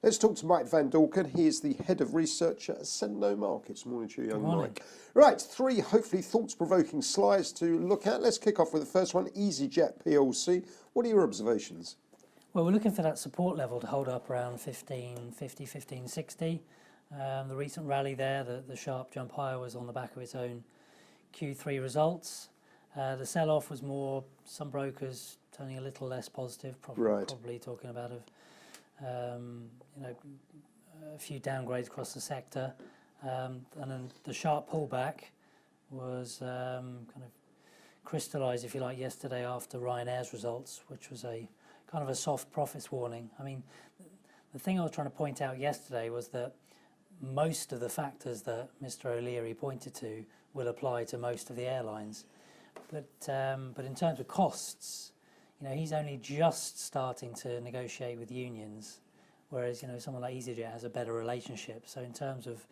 Let's talk to Mike Van Dulken. He is the head of research at Accendo Markets. Morning to you, young Mike. Right, 3 hopefully thoughts-provoking slides to look at. Let's kick off with the first one, easyJet PLC. What are your observations? Well, we're looking for that support level to hold up around 1550, 1560. The recent rally there, the sharp jump higher, was on the back of its own Q3 results. The sell-off was more, some brokers turning a little less positive, probably talking about a few downgrades across the sector. And then the sharp pullback was kind of crystallised, if you like, yesterday after Ryanair's results, which was a kind of a soft profits warning. I mean, the thing I was trying to point out yesterday was that most of the factors that Mr. O'Leary pointed to will apply to most of the airlines. But in terms of costs, he's only just starting to negotiate with unions, whereas, someone like easyJet has a better relationship. So in terms of,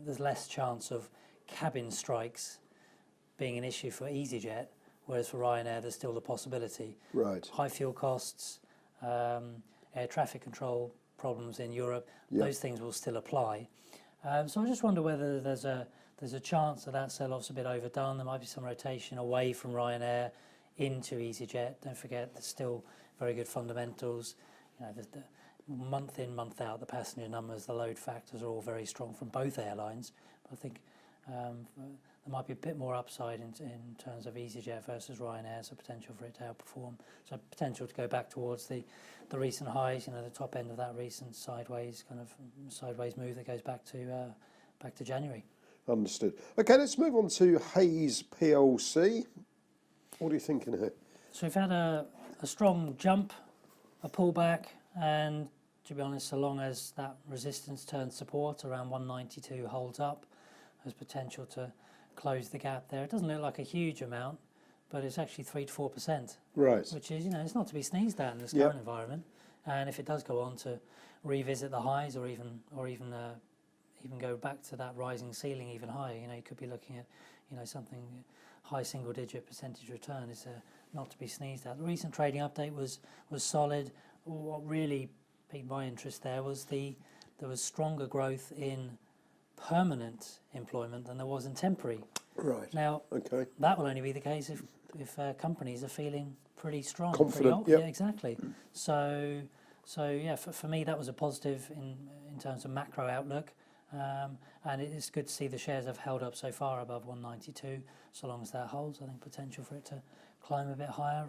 there's less chance of cabin strikes being an issue for easyJet, whereas for Ryanair, there's still the possibility. Right. High fuel costs, air traffic control problems in Europe, those things will still apply. So I just wonder whether there's a chance that sell-off's a bit overdone. There might be some rotation away from Ryanair into easyJet. Don't forget, there's still very good fundamentals. The month in, month out, the passenger numbers, the load factors are all very strong from both airlines. But I think there might be a bit more upside in terms of easyJet versus Ryanair, so potential for it to outperform. So potential to go back towards the recent highs, the top end of that recent sideways move that goes back to January. Understood. Okay, let's move on to Hayes PLC. What are you thinking here? So we've had a strong jump, a pullback, and to be honest, so long as that resistance turns support around 192 holds up, there's potential to close the gap there. It doesn't look like a huge amount, but it's actually 3 to 4%. Right. Which is, it's not to be sneezed at in this current environment. And if it does go on to revisit the highs, or even go back to that rising ceiling even higher, you could be looking at, something high single-digit percentage return is not to be sneezed at. The recent trading update was solid. What really piqued my interest there was there was stronger growth in permanent employment than there was in temporary. Right. Now, okay, that will only be the case if companies are feeling pretty strong, confident. Yeah, exactly. So yeah, for me that was a positive in terms of macro outlook, and it's good to see the shares have held up so far above 192. So long as that holds, I think potential for it to climb a bit higher.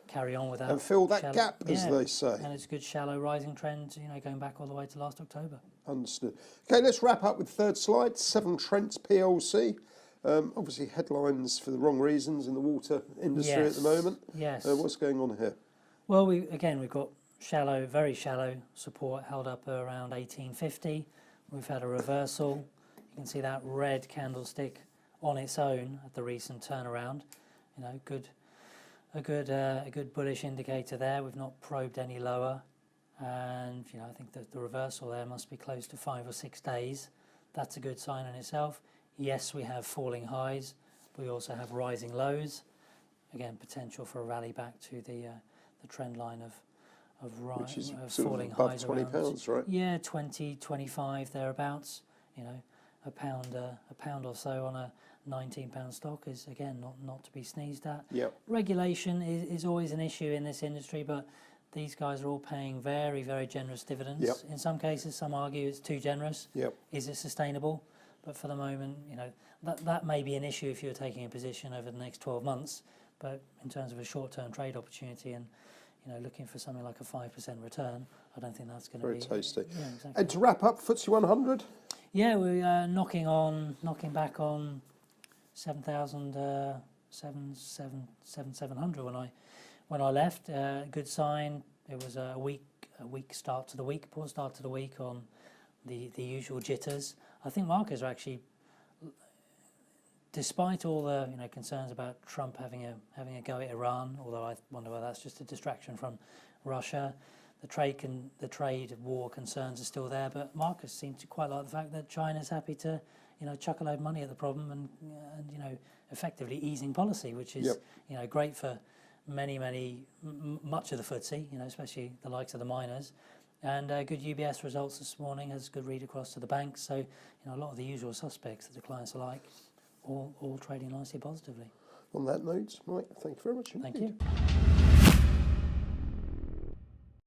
Carry on with that and fill that gap, as they say. And it's a good shallow rising trend, going back all the way to last October. Understood. Okay, let's wrap up with the third slide. Severn Trent PLC. Obviously, headlines for the wrong reasons in the water industry at the moment. Yes. What's going on here? Well, we've got shallow, very shallow support held up around 1850. We've had a reversal. You can see that red candlestick on its own at the recent turnaround. A good bullish indicator there. We've not probed any lower, and I think that the reversal there must be close to 5 or 6 days. That's a good sign in itself. Yes, we have falling highs, but we also have rising lows. Again, potential for a rally back to the trend line of Which is falling above highs £20, around, right? Yeah, 20, 25 thereabouts. A pound or so on a £19 stock is, again, not to be sneezed at. Yep. Regulation is always an issue in this industry, but these guys are all paying very, very generous dividends. Yep. In some cases, some argue it's too generous. Yep. Is it sustainable? But for the moment, that may be an issue if you're taking a position over the next 12 months. But in terms of a short-term trade opportunity and looking for something like a 5% return, I don't think that's going to be very tasty. Yeah, exactly. And to wrap up, FTSE 100. Yeah, we're knocking back on 7,700 when I left. Good sign. It was a weak start to the week, poor start to the week on the usual jitters. I think markets are actually, despite all the concerns about Trump having a go at Iran, although I wonder whether that's just a distraction from Russia. The trade war concerns are still there, but markets seem to quite like the fact that China's happy to chuck a load of money at the problem and effectively easing policy, which is great for much of the FTSE, especially the likes of the miners. And good UBS results this morning, has good read across to the banks. So, a lot of the usual suspects that the clients are like, all trading nicely positively. On that note, Mike, thank you very much indeed. Thank you.